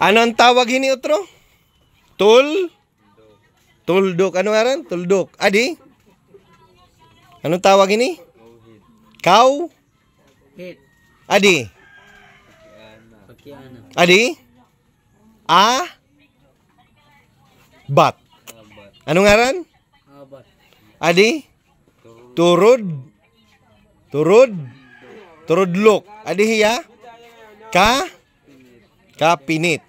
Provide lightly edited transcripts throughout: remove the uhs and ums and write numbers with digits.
Ano ang tawag hini utro? Tuldok. Ano nga rin? Tuldok. Adi? Anong tawag hini? Cow? Hit. Adi? Pakiana. Adi? Bat. Ano nga rin? Abat. Adi? Turudlok. Adi hiya? Kapinit.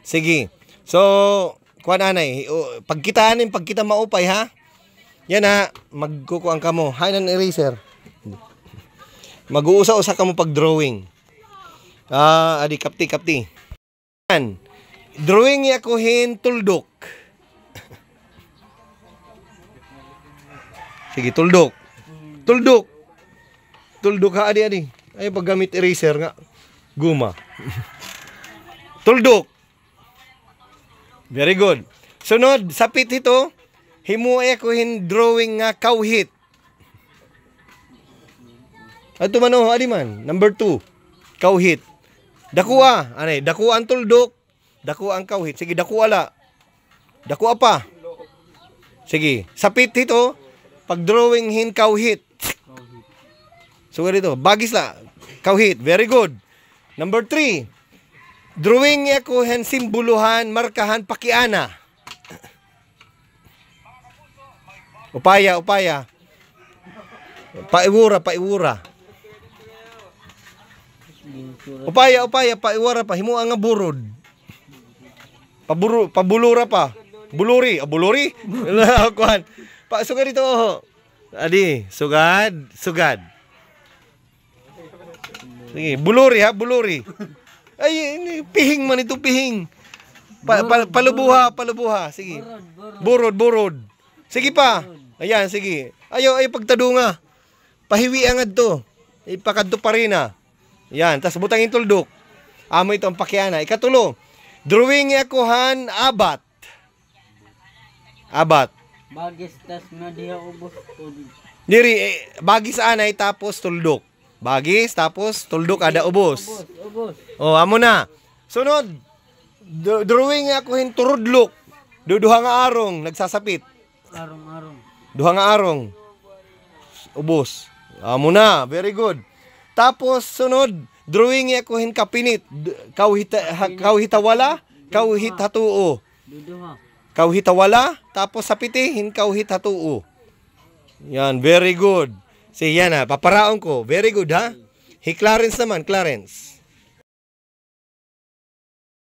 Sige. So, kuan anay, pagkita maupay ha. Yan ha, magkukuan ka mo. Hanan eraser. Mag-uusa-usa ka mo pag-drawing. Adi kapti. Yan. Drawing niya ko tuldok. Sige, tuldok. Tuldok ha, adi. Ay, paggamit eraser nga. Guma. Tuldok. Very good. Sunod, sapit ito. Himuay ko drawing nga kauhit. Ato man o, adi man. Number 2. Kauhit. Dakua. Anay, dakua ang tuldok. Dakua ang kauhit. Sige, dakua la. Dakua pa. Sige, sapit ito. Pag-drawing kauhit. So, dito. Bagis la. Kauhit. Very good. Number 3. Drawing niya ko simbuluhan, markahan, pakiana. Upaya. Paiwura. Upaya, paiwara pa. Himuang nga burod. Pabulura pa. Buluri. Kuhan. Sugad dito. Adi, sugad. Sige, buluri. Ay, pihing man ito, pihing. Palubuha. Sige. Burod. Sige pa. Ayan, sige. Ayaw, pagtadunga. Pahiwi angad to. Ipakadto pa rin na. Ayan, tas butangin tuldok. Amo ito ang pakiana. Ikatulo. Drawing yakuhan abat. Bagis tas nga diha ubos. Diri, bagis anay tapos tuldok. Bagis, tapos tuldok ada ubos. Oh, amo na. Sunod. Drawing ako turudlok. Duha nga arong, nagsasapit. Arong. Duha nga arong. Ubos. Amo na, very good. Tapos sunod, drawing ako kapinit. Kauhitawala, kauhithatuo. Duduha. Kauhitawala, tapos sapiti, kauhithatuo. Yan, very good. Sige yan ha, paparaon ko. Very good ha. Clarence naman, Clarence.